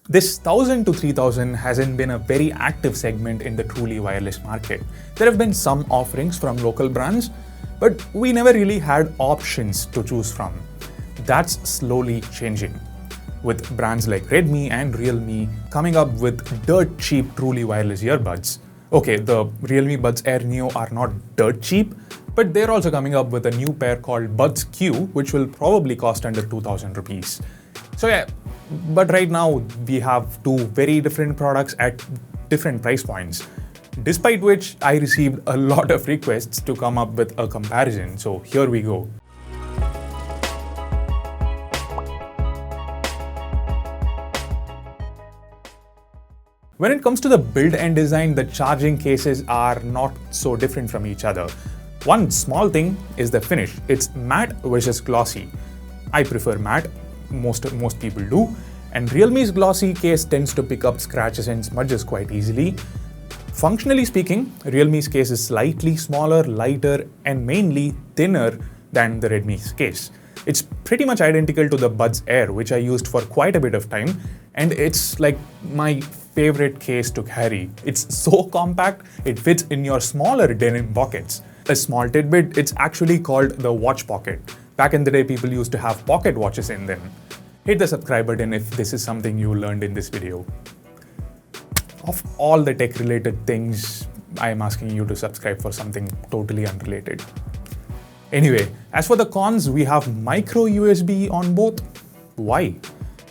This 1000 to 3000 hasn't been a very active segment in the truly wireless market. There have been some offerings from local brands, but we never really had options to choose from. That's slowly changing, with brands like Redmi and Realme coming up with dirt cheap truly wireless earbuds. Okay, the Realme Buds Air Neo are not dirt cheap, but they're also coming up with a new pair called Buds Q, which will probably cost under 2000 rupees. So yeah, but right now we have two very different products at different price points. Despite which, I received a lot of requests to come up with a comparison, so here we go. When it comes to the build and design, the charging cases are not so different from each other. One small thing is the finish. It's matte versus glossy. I prefer matte, most people do, and Realme's glossy case tends to pick up scratches and smudges quite easily. Functionally speaking, Realme's case is slightly smaller, lighter, and mainly thinner than the Redmi's case. It's pretty much identical to the Buds Air, which I used for quite a bit of time, and it's like my favorite case to carry. It's so compact, it fits in your smaller denim pockets. A small tidbit, it's actually called the watch pocket. Back in the day, people used to have pocket watches in them. Hit the subscribe button if this is something you learned in this video. Of all the tech-related things, I am asking you to subscribe for something totally unrelated. Anyway, as for the cons, we have micro USB on both. Why?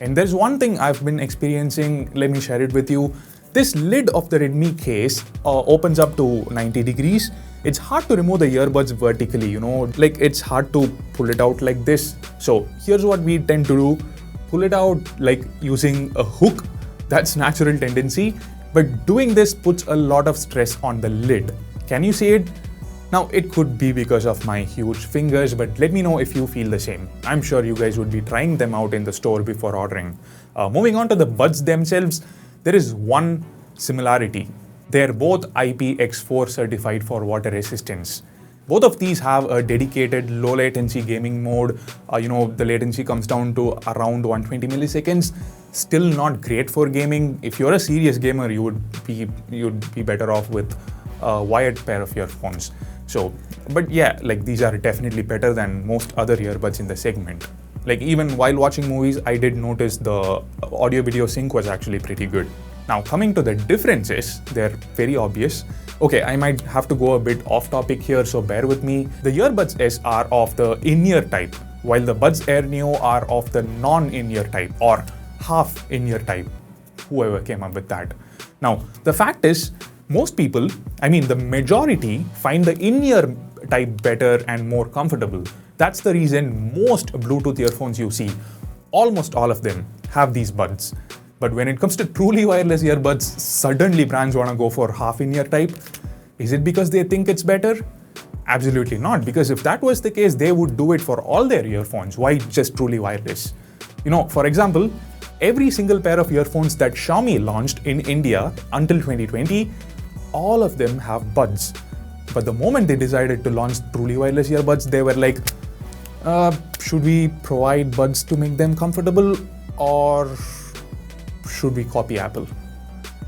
And there's one thing I've been experiencing, let me share it with you. This lid of the Redmi case opens up to 90 degrees. It's hard to remove the earbuds vertically, like it's hard to pull it out like this. So here's what we tend to do. Pull it out like using a hook. That's natural tendency. But doing this puts a lot of stress on the lid. Can you see it? Now, it could be because of my huge fingers, but let me know if you feel the same. I'm sure you guys would be trying them out in the store before ordering. Moving on to the buds themselves, there is one similarity. They're both IPX4 certified for water resistance. Both of these have a dedicated low latency gaming mode. The latency comes down to around 120 milliseconds. Still not great for gaming. If you're a serious gamer, you'd be better off with a wired pair of earphones. But yeah, like these are definitely better than most other earbuds in the segment. Like even while watching movies, I did notice the audio video sync was actually pretty good. Now coming to the differences, they're very obvious. Okay, I might have to go a bit off topic here, so bear with me. The Earbuds S are of the in-ear type, while the Buds Air Neo are of the non-in-ear type or half in-ear type. Whoever came up with that. Now, the fact is, most people, the majority, find the in-ear type better and more comfortable. That's the reason most Bluetooth earphones you see, almost all of them, have these buds. But when it comes to truly wireless earbuds, suddenly brands want to go for half in-ear type. Is it because they think it's better? Absolutely not, because if that was the case, they would do it for all their earphones. Why just truly wireless? For example, every single pair of earphones that Xiaomi launched in India until 2020, all of them have buds. But the moment they decided to launch truly wireless earbuds, they were like, should we provide buds to make them comfortable, or should we copy Apple?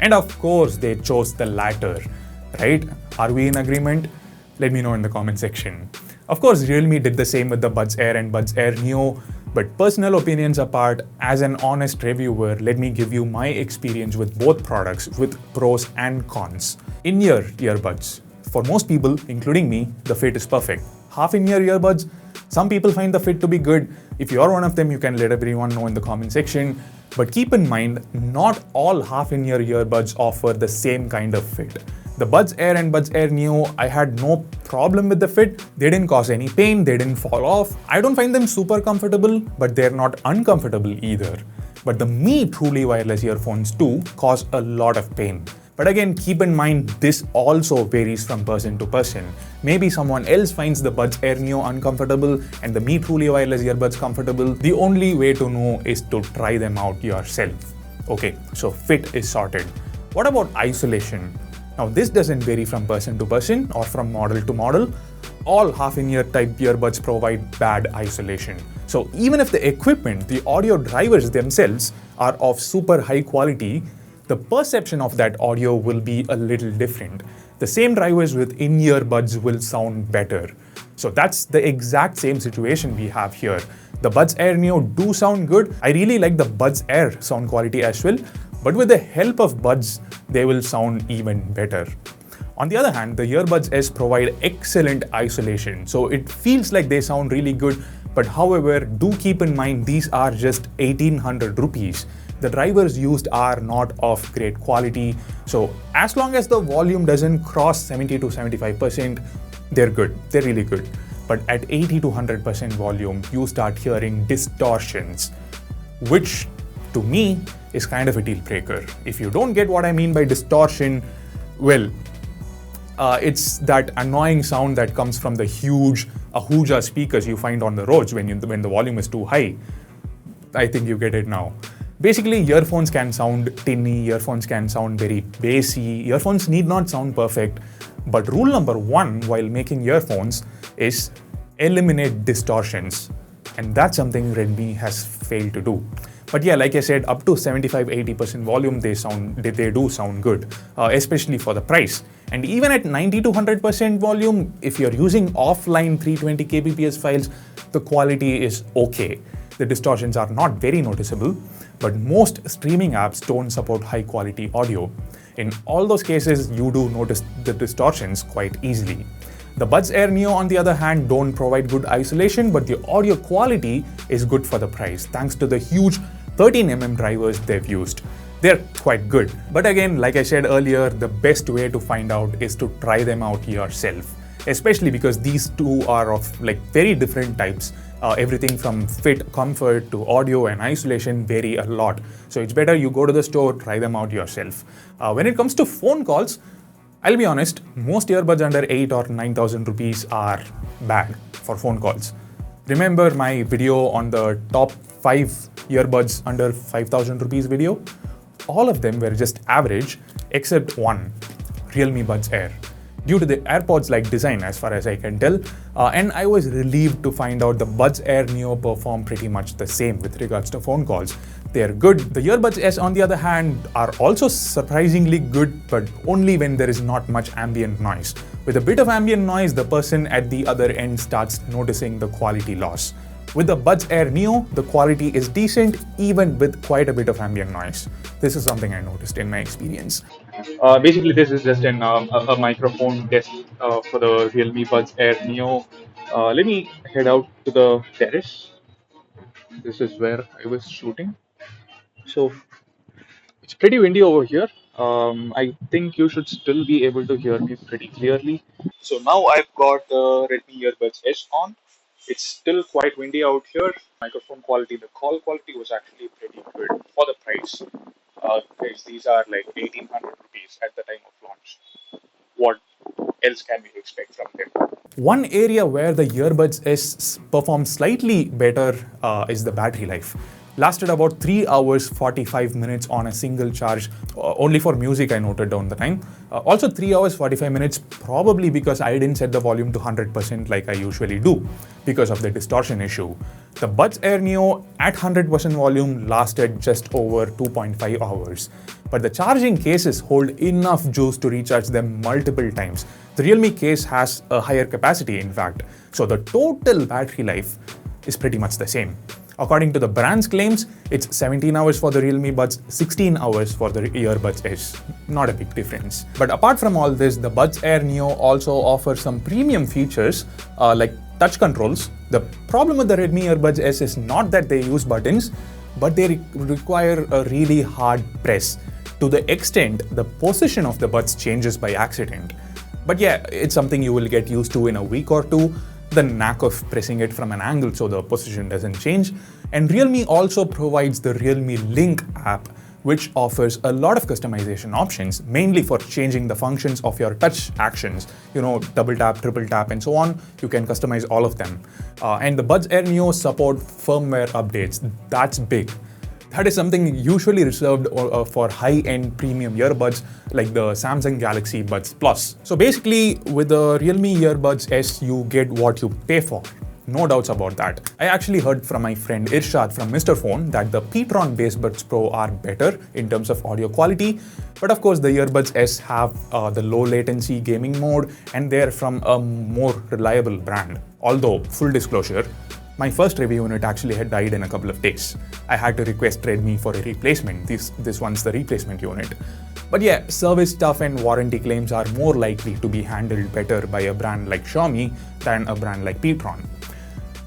And of course, they chose the latter, right? Are we in agreement? Let me know in the comment section. Of course, Realme did the same with the Buds Air and Buds Air Neo, but personal opinions apart, as an honest reviewer, let me give you my experience with both products with pros and cons. In-ear earbuds. For most people, including me, the fit is perfect. Half in-ear earbuds, some people find the fit to be good. If you're one of them, you can let everyone know in the comment section. But keep in mind, not all half in-ear earbuds offer the same kind of fit. The Buds Air and Buds Air Neo, I had no problem with the fit. They didn't cause any pain, they didn't fall off. I don't find them super comfortable, but they're not uncomfortable either. But the Mi truly wireless earphones too cause a lot of pain. But again, keep in mind, this also varies from person to person. Maybe someone else finds the Buds Air Neo uncomfortable and the Mi truly wireless earbuds comfortable. The only way to know is to try them out yourself. Okay, so fit is sorted. What about isolation? Now, this doesn't vary from person to person or from model to model. All half-in-ear type earbuds provide bad isolation. So even if the equipment, the audio drivers themselves are of super high quality, the perception of that audio will be a little different. The same drivers with in-ear buds will sound better. So that's the exact same situation we have here. The Buds Air Neo do sound good. I really like the Buds Air sound quality as well, but with the help of buds, they will sound even better. On the other hand, the Earbuds S provide excellent isolation, so it feels like they sound really good, but however, do keep in mind these are just 1800 rupees. The drivers used are not of great quality, so as long as the volume doesn't cross 70 to 75%, they're good, they're really good. But at 80 to 100% volume, you start hearing distortions, which to me is kind of a deal breaker. If you don't get what I mean by distortion, well, it's that annoying sound that comes from the huge Ahuja speakers you find on the roads when the volume is too high. I think you get it now. Basically, earphones can sound tinny, earphones can sound very bassy, earphones need not sound perfect, but rule number one while making earphones is eliminate distortions. And that's something Redmi has failed to do. But yeah, like I said, up to 75-80% volume, they do sound good, especially for the price. And even at 90 to 100% volume, if you're using offline 320 kbps files, the quality is okay. The distortions are not very noticeable, but most streaming apps don't support high quality audio. In all those cases, you do notice the distortions quite easily. The Buds Air Neo, on the other hand, don't provide good isolation, but the audio quality is good for the price, thanks to the huge 13mm drivers they've used. They're quite good. But again, like I said earlier, the best way to find out is to try them out yourself, especially because these two are of like very different types. Everything from fit, comfort to audio and isolation vary a lot. So it's better you go to the store, try them out yourself. When it comes to phone calls, I'll be honest, most earbuds under 8 or 9,000 rupees are bad for phone calls. Remember my video on the top 5 earbuds under 5,000 rupees video? All of them were just average, except one, Realme Buds Air, due to the AirPods-like design as far as I can tell, and I was relieved to find out the Buds Air Neo perform pretty much the same with regards to phone calls. They're good. The Earbuds S, on the other hand, are also surprisingly good, but only when there is not much ambient noise. With a bit of ambient noise, the person at the other end starts noticing the quality loss. With the Buds Air Neo, the quality is decent even with quite a bit of ambient noise. This is something I noticed in my experience. Basically, this is just a microphone test for the Realme Buds Air Neo. Let me head out to the terrace. This is where I was shooting. So it's pretty windy over here. I think you should still be able to hear me pretty clearly. So now I've got the Redmi Earbuds S on. It's still quite windy out here. Microphone quality, the call quality was actually pretty good for the price. Guys, these are like 1800 rupees at the time of launch. What else can we expect from them? One area where the Earbuds S performs slightly better is the battery life. Lasted about 3 hours 45 minutes on a single charge. Only for music I noted down the time. Also 3 hours 45 minutes, probably because I didn't set the volume to 100% like I usually do because of the distortion issue. The Buds Air Neo at 100% volume lasted just over 2.5 hours. But the charging cases hold enough juice to recharge them multiple times. The Realme case has a higher capacity, in fact. So the total battery life is pretty much the same. According to the brand's claims, it's 17 hours for the Realme Buds, 16 hours for the Earbuds S. Not a big difference. But apart from all this, the Buds Air Neo also offers some premium features like touch controls. The problem with the Redmi Earbuds S is not that they use buttons, but they require a really hard press, to the extent the position of the buds changes by accident. But yeah, it's something you will get used to in a week or two. The knack of pressing it from an angle so the position doesn't change. And Realme also provides the Realme Link app, which offers a lot of customization options, mainly for changing the functions of your touch actions. You know, double tap, triple tap, and so on. You can customize all of them. And the Buds Air Neo support firmware updates. That's big. That is something usually reserved for high-end premium earbuds like the Samsung Galaxy Buds Plus. So basically, with the Realme Earbuds S, you get what you pay for. no doubts about that. I actually heard from my friend Irshad from Mr. Phone that the P-Tron based Buds Pro are better in terms of audio quality, but of course the Earbuds S have the low latency gaming mode and they're from a more reliable brand. Although, full disclosure, my first review unit actually had died in a couple of days. I had to request Redmi for a replacement. This one's the replacement unit. But yeah, service stuff and warranty claims are more likely to be handled better by a brand like Xiaomi than a brand like P-Tron.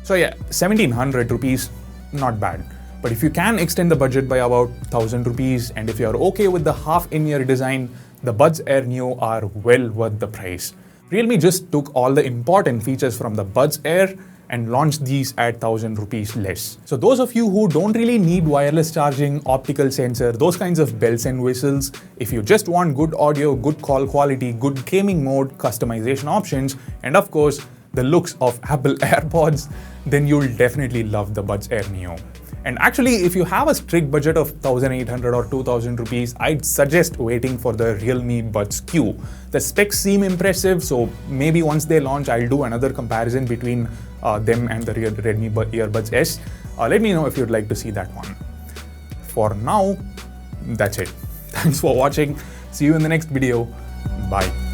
So yeah, 1700 rupees, not bad. But if you can extend the budget by about 1000 rupees and if you're okay with the half in-ear design, the Buds Air Neo are well worth the price. Realme just took all the important features from the Buds Air and launched these at 1000 rupees less. So those of you who don't really need wireless charging, optical sensor, those kinds of bells and whistles, if you just want good audio, good call quality, good gaming mode, customization options, and of course, the looks of Apple AirPods, then you'll definitely love the Buds Air Neo. And actually, if you have a strict budget of 1800 or 2000 rupees, I'd suggest waiting for the Realme Buds Q. The specs seem impressive, so maybe once they launch, I'll do another comparison between them and the Redmi Earbuds S. Let me know if you'd like to see that one. For now, that's it. Thanks for watching. See you in the next video. Bye.